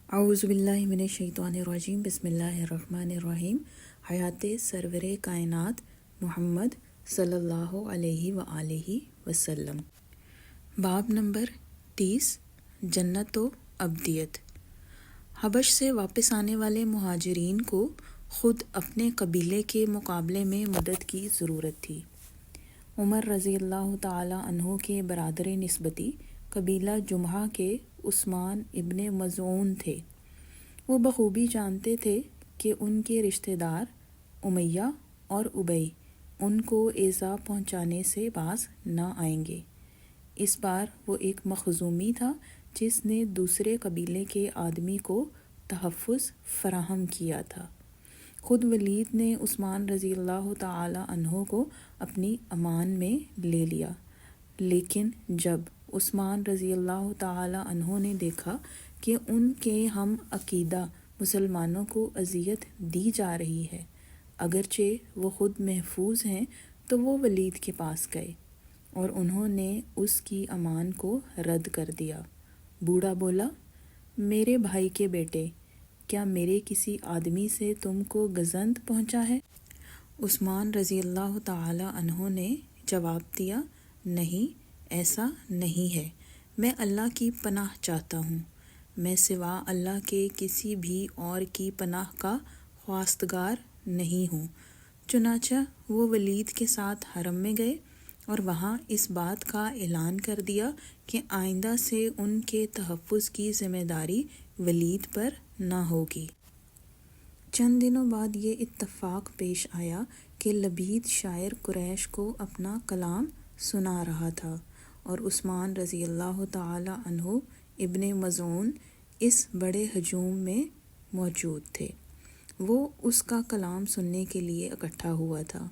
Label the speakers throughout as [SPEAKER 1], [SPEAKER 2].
[SPEAKER 1] اعوذ باللہ من الشیطان الرجیم، بسم اللہ الرحمن الرحیم۔ حیات سرور کائنات محمد صلی اللہ علیہ وآلہ وسلم۔ باب نمبر 30، جنت و ابدیت۔ حبش سے واپس آنے والے مہاجرین کو خود اپنے قبیلے کے مقابلے میں مدد کی ضرورت تھی۔ عمر رضی اللہ تعالی عنہ کے برادر نسبتی قبیلہ جمحہ کے عثمان ابن مظعون تھے۔ وہ بخوبی جانتے تھے کہ ان کے رشتہ دار امیہ اور ابی ان کو ایذا پہنچانے سے باز نہ آئیں گے۔ اس بار وہ ایک مخزومی تھا جس نے دوسرے قبیلے کے آدمی کو تحفظ فراہم کیا تھا۔ خود ولید نے عثمان رضی اللہ تعالی عنہ کو اپنی امان میں لے لیا، لیکن جب عثمان رضی اللہ تعالی عنہ نے دیکھا کہ ان کے ہم عقیدہ مسلمانوں کو اذیت دی جا رہی ہے، اگرچہ وہ خود محفوظ ہیں، تو وہ ولید کے پاس گئے اور انہوں نے اس کی امان کو رد کر دیا۔ بوڑھا بولا، میرے بھائی کے بیٹے، کیا میرے کسی آدمی سے تم کو گزند پہنچا ہے؟ عثمان رضی اللہ تعالی عنہ نے جواب دیا، نہیں، ایسا نہیں ہے، میں اللہ کی پناہ چاہتا ہوں، میں سوا اللہ کے کسی بھی اور کی پناہ کا خواستگار نہیں ہوں۔ چنانچہ وہ ولید کے ساتھ حرم میں گئے اور وہاں اس بات کا اعلان کر دیا کہ آئندہ سے ان کے تحفظ کی ذمہ داری ولید پر نہ ہوگی۔ چند دنوں بعد یہ اتفاق پیش آیا کہ لبید شاعر قریش کو اپنا کلام سنا رہا تھا اور عثمان رضی اللہ تعالی عنہ ابن مظعون اس بڑے ہجوم میں موجود تھے۔ وہ اس کا کلام سننے کے لیے اکٹھا ہوا تھا۔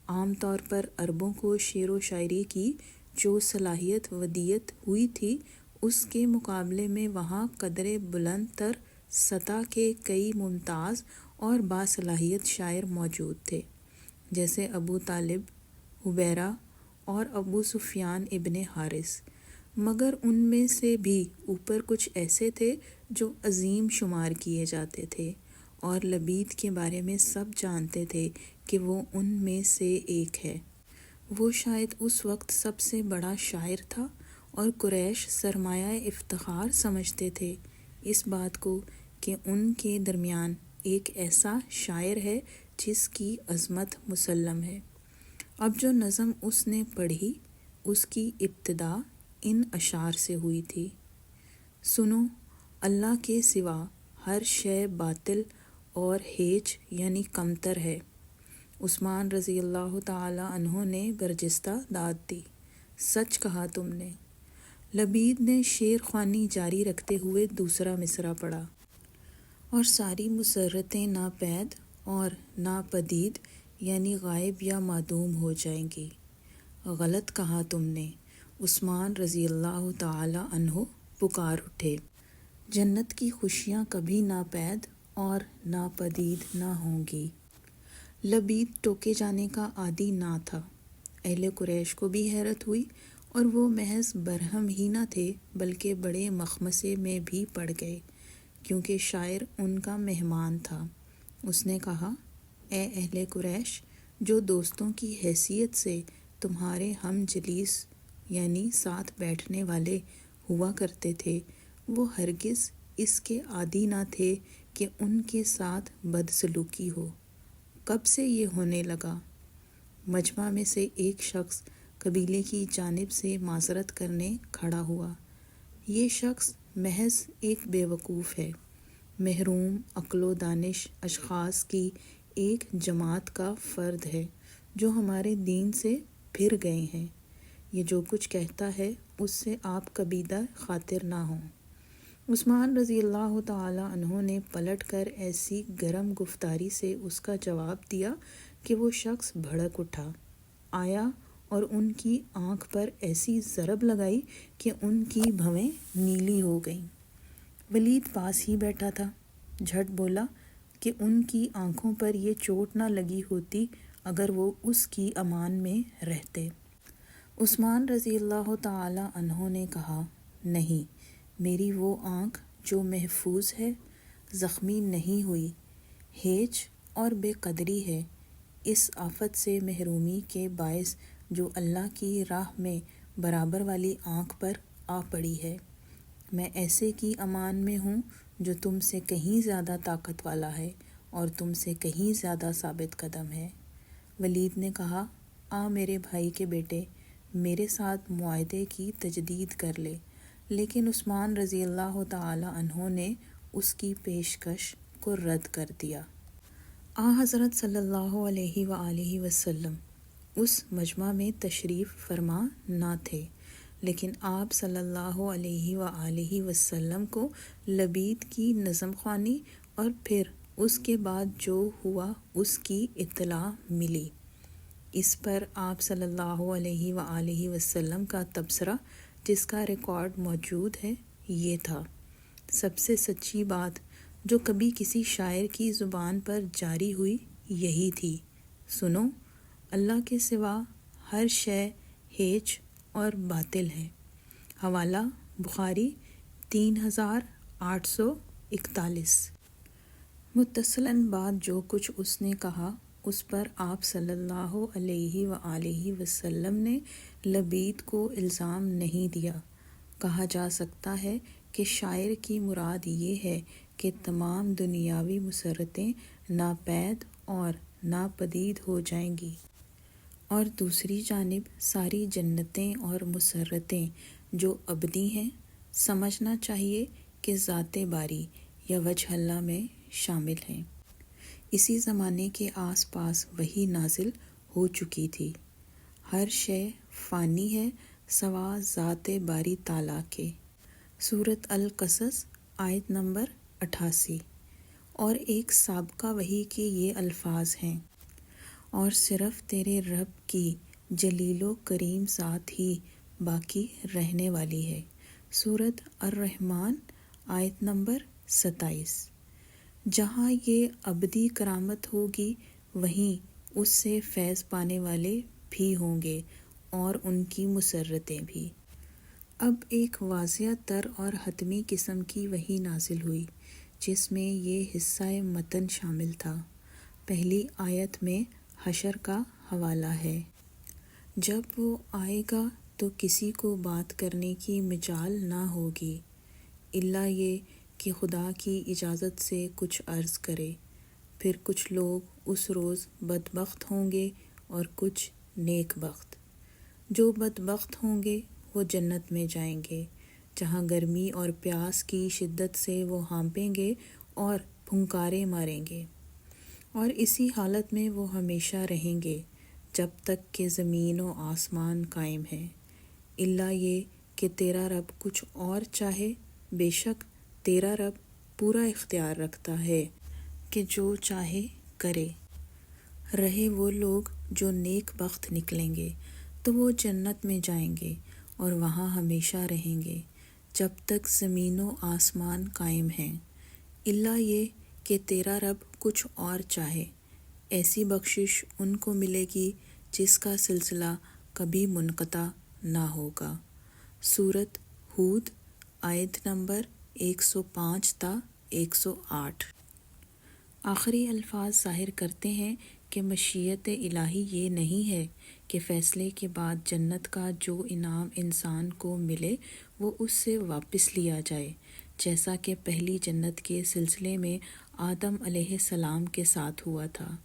[SPEAKER 1] عام طور پر عربوں کو شعر و شاعری کی جو صلاحیت ودیت ہوئی تھی، اس کے مقابلے میں وہاں قدر بلند تر سطح کے کئی ممتاز اور باصلاحیت شاعر موجود تھے، جیسے ابو طالب، حبیرہ اور ابو سفیان ابن حارث، مگر ان میں سے بھی اوپر کچھ ایسے تھے جو عظیم شمار کیے جاتے تھے، اور لبید کے بارے میں سب جانتے تھے کہ وہ ان میں سے ایک ہے۔ وہ شاید اس وقت سب سے بڑا شاعر تھا اور قریش سرمایہ افتخار سمجھتے تھے اس بات کو کہ ان کے درمیان ایک ایسا شاعر ہے جس کی عظمت مسلم ہے۔ اب جو نظم اس نے پڑھی، اس کی ابتدا ان اشعار سے ہوئی تھی: سنو، اللہ کے سوا ہر شے باطل اور ہیچ یعنی کمتر ہے۔ عثمان رضی اللہ تعالی عنہ نے برجستہ داد دی، سچ کہا تم نے۔ لبید نے شعر خوانی جاری رکھتے ہوئے دوسرا مصرع پڑھا: اور ساری مسرتیں ناپید اور ناپدید یعنی غائب یا معدوم ہو جائیں گی۔ غلط کہا تم نے۔ عثمان رضی اللہ تعالی عنہ پکار اٹھے، جنت کی خوشیاں کبھی ناپید اور ناپدید نہ ہوں گی۔ لبید ٹوکے جانے کا عادی نہ تھا۔ اہل قریش کو بھی حیرت ہوئی اور وہ محض برہم ہی نہ تھے بلکہ بڑے مخمصے میں بھی پڑ گئے، کیونکہ شاعر ان کا مہمان تھا۔ اس نے کہا، اے اہل قریش، جو دوستوں کی حیثیت سے تمہارے ہم جلیس یعنی ساتھ بیٹھنے والے ہوا کرتے تھے، وہ ہرگز اس کے عادی نہ تھے کہ ان کے ساتھ بدسلوکی ہو۔ کب سے یہ ہونے لگا؟ مجمع میں سے ایک شخص قبیلے کی جانب سے معذرت کرنے کھڑا ہوا۔ یہ شخص محض ایک بے وقوف ہے، محروم عقل و دانش اشخاص کی ایک جماعت کا فرد ہے جو ہمارے دین سے پھر گئے ہیں۔ یہ جو کچھ کہتا ہے اس سے آپ کبیدہ خاطر نہ ہوں۔ عثمان رضی اللہ تعالی عنہ نے پلٹ کر ایسی گرم گفتاری سے اس کا جواب دیا کہ وہ شخص بھڑک اٹھا، آیا اور ان کی آنکھ پر ایسی ضرب لگائی کہ ان کی بھویں نیلی ہو گئیں۔ ولید پاس ہی بیٹھا تھا، جھٹ بولا کہ ان کی آنکھوں پر یہ چوٹ نہ لگی ہوتی اگر وہ اس کی امان میں رہتے۔ عثمان رضی اللہ تعالی عنہ نے کہا، نہیں، میری وہ آنکھ جو محفوظ ہے، زخمی نہیں ہوئی، ہیج اور بے قدری ہے اس آفت سے محرومی کے باعث جو اللہ کی راہ میں برابر والی آنکھ پر آ پڑی ہے۔ میں ایسے کی امان میں ہوں جو تم سے کہیں زیادہ طاقت والا ہے اور تم سے کہیں زیادہ ثابت قدم ہے۔ ولید نے کہا، آ میرے بھائی کے بیٹے، میرے ساتھ معاہدے کی تجدید کر لے، لیکن عثمان رضی اللہ تعالی عنہ نے اس کی پیشکش کو رد کر دیا۔ حضرت صلی اللہ علیہ وآلہ وسلم اس مجمع میں تشریف فرما نہ تھے، لیکن آپ صلی اللہ علیہ وآلہ وسلم کو لبید کی نظم خوانی اور پھر اس کے بعد جو ہوا اس کی اطلاع ملی۔ اس پر آپ صلی اللہ علیہ وآلہ وسلم کا تبصرہ، جس کا ریکارڈ موجود ہے، یہ تھا: سب سے سچی بات جو کبھی کسی شاعر کی زبان پر جاری ہوئی یہی تھی، سنو، اللہ کے سوا ہر شے ہیچ اور باطل ہے۔ حوالہ بخاری 3841۔ متصلاً بعد جو کچھ اس نے کہا اس پر آپ صلی اللہ علیہ وآلہ وسلم نے لبید کو الزام نہیں دیا۔ کہا جا سکتا ہے کہ شاعر کی مراد یہ ہے کہ تمام دنیاوی مسرتیں ناپید اور ناپدید ہو جائیں گی، اور دوسری جانب ساری جنتیں اور مسرتیں جو ابدی ہیں، سمجھنا چاہیے کہ ذات باری یا وجہ اللہ میں شامل ہیں۔ اسی زمانے کے آس پاس وحی نازل ہو چکی تھی۔ ہر شے فانی ہے سوا ذات باری تعالیٰ کے۔ سورۃ القصص آیت نمبر 88۔ اور ایک سابقہ وحی کے یہ الفاظ ہیں: اور صرف تیرے رب کی جلیل و کریم ذات ہی باقی رہنے والی ہے۔ سورۃ الرحمن آیت نمبر 27۔ جہاں یہ ابدی کرامت ہوگی وہیں اس سے فیض پانے والے بھی ہوں گے اور ان کی مسرتیں بھی۔ اب ایک واضح تر اور حتمی قسم کی وحی نازل ہوئی جس میں یہ حصہ متن شامل تھا۔ پہلی آیت میں حشر کا حوالہ ہے: جب وہ آئے گا تو کسی کو بات کرنے کی مجال نہ ہوگی الا یہ کہ خدا کی اجازت سے کچھ عرض کرے۔ پھر کچھ لوگ اس روز بدبخت ہوں گے اور کچھ نیک بخت۔ جو بدبخت ہوں گے وہ جنت میں جائیں گے، جہاں گرمی اور پیاس کی شدت سے وہ ہانپیں گے اور پھنکارے ماریں گے، اور اسی حالت میں وہ ہمیشہ رہیں گے جب تک کہ زمین و آسمان قائم ہیں، الا یہ کہ تیرا رب کچھ اور چاہے۔ بے شک تیرا رب پورا اختیار رکھتا ہے کہ جو چاہے کرے۔ رہے وہ لوگ جو نیک بخت نکلیں گے تو وہ جنت میں جائیں گے اور وہاں ہمیشہ رہیں گے جب تک زمین و آسمان قائم ہیں، الا یہ کہ تیرا رب کچھ اور چاہے۔ ایسی بخشش ان کو ملے گی جس کا سلسلہ کبھی منقطع نہ ہوگا۔ سورۃ ہود آیت نمبر 105 تا 108۔ آخری الفاظ ظاہر کرتے ہیں کہ مشیت الہی یہ نہیں ہے کہ فیصلے کے بعد جنت کا جو انعام انسان کو ملے وہ اس سے واپس لیا جائے، جیسا کہ پہلی جنت کے سلسلے میں آدم علیہ السلام کے ساتھ ہوا تھا۔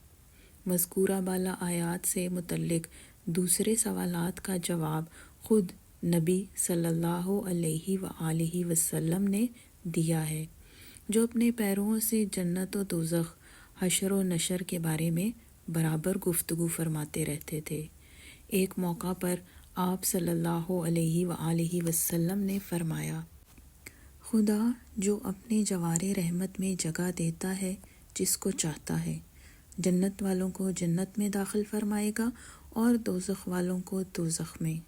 [SPEAKER 1] مذکورہ بالا آیات سے متعلق دوسرے سوالات کا جواب خود نبی صلی اللہ علیہ وآلہ وسلم نے دیا ہے، جو اپنے پیرووں سے جنت و دوزخ، حشر و نشر کے بارے میں برابر گفتگو فرماتے رہتے تھے۔ ایک موقع پر آپ صلی اللہ علیہ وآلہ وسلم نے فرمایا: خدا جو اپنے جوار رحمت میں جگہ دیتا ہے جس کو چاہتا ہے، جنت والوں کو جنت میں داخل فرمائے گا اور دوزخ والوں کو دوزخ میں۔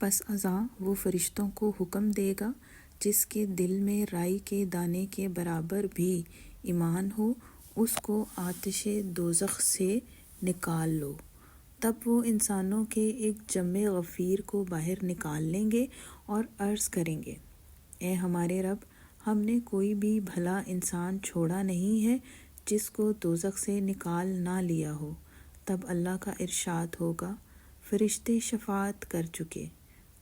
[SPEAKER 1] پس ازاں وہ فرشتوں کو حکم دے گا جس کے دل میں رائی کے دانے کے برابر بھی ایمان ہو، اس کو آتش دوزخ سے نکال لو۔ تب وہ انسانوں کے ایک جمع غفیر کو باہر نکال لیں گے اور عرض کریں گے: اے ہمارے رب، ہم نے کوئی بھی بھلا انسان چھوڑا نہیں ہے جس کو دوزخ سے نکال نہ لیا ہو۔ تب اللہ کا ارشاد ہوگا، فرشتے شفاعت کر چکے،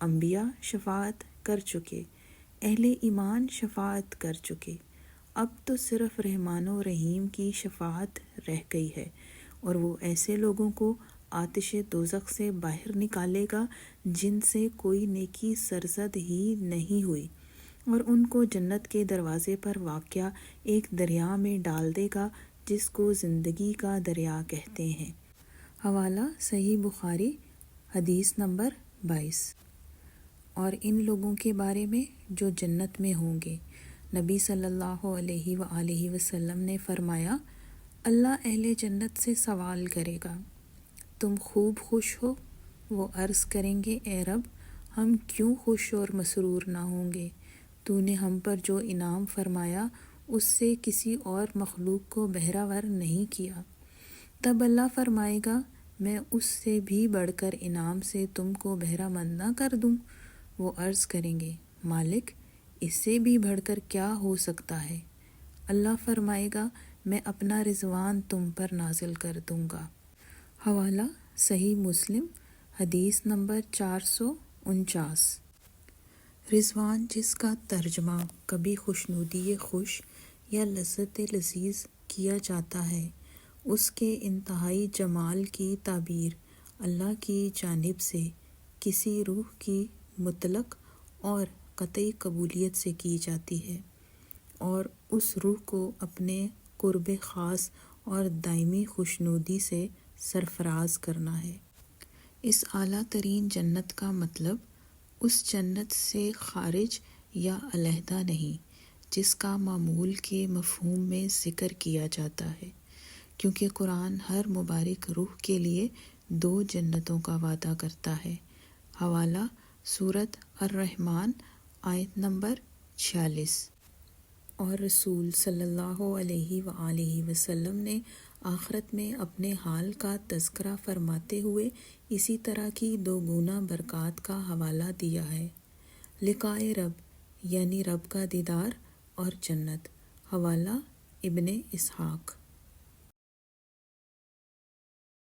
[SPEAKER 1] انبیاء شفاعت کر چکے، اہل ایمان شفاعت کر چکے، اب تو صرف رحمان و رحیم کی شفاعت رہ گئی ہے، اور وہ ایسے لوگوں کو آتش دوزخ سے باہر نکالے گا جن سے کوئی نیکی سرزد ہی نہیں ہوئی، اور ان کو جنت کے دروازے پر واقع ایک دریا میں ڈال دے گا جس کو زندگی کا دریا کہتے ہیں۔ حوالہ صحیح بخاری، حدیث نمبر 22۔ اور ان لوگوں کے بارے میں جو جنت میں ہوں گے، نبی صلی اللہ علیہ وآلہ وسلم نے فرمایا، اللہ اہل جنت سے سوال کرے گا، تم خوب خوش ہو؟ وہ عرض کریں گے، اے رب، ہم کیوں خوش اور مسرور نہ ہوں گے؟ تو نے ہم پر جو انعام فرمایا اس سے کسی اور مخلوق کو بہرہ نہیں کیا۔ تب اللہ فرمائے گا، میں اس سے بھی بڑھ کر انعام سے تم کو بہرہ مند نہ کر دوں؟ وہ عرض کریں گے، مالک، اس سے بھی بڑھ کر کیا ہو سکتا ہے؟ اللہ فرمائے گا، میں اپنا رضوان تم پر نازل کر دوں گا۔ حوالہ صحیح مسلم، حدیث نمبر 449۔ رضوان، جس کا ترجمہ کبھی خوشنودی خوش یا لذت لذیذ کیا جاتا ہے، اس کے انتہائی جمال کی تعبیر اللہ کی جانب سے کسی روح کی مطلق اور قطعی قبولیت سے کی جاتی ہے، اور اس روح کو اپنے قرب خاص اور دائمی خوشنودی سے سرفراز کرنا ہے۔ اس اعلیٰ ترین جنت کا مطلب اس جنت سے خارج یا علیحدہ نہیں جس کا معمول کے مفہوم میں ذکر کیا جاتا ہے، کیونکہ قرآن ہر مبارک روح کے لیے 2 جنتوں کا وعدہ کرتا ہے۔ حوالہ سورۃ الرحمن، آیت نمبر 46۔ اور رسول صلی اللہ علیہ وآلہ وسلم نے آخرت میں اپنے حال کا تذکرہ فرماتے ہوئے اسی طرح کی 2 گنا برکات کا حوالہ دیا ہے۔ لقائے رب، یعنی رب کا دیدار، اور جنت۔ حوالہ ابن اسحاق۔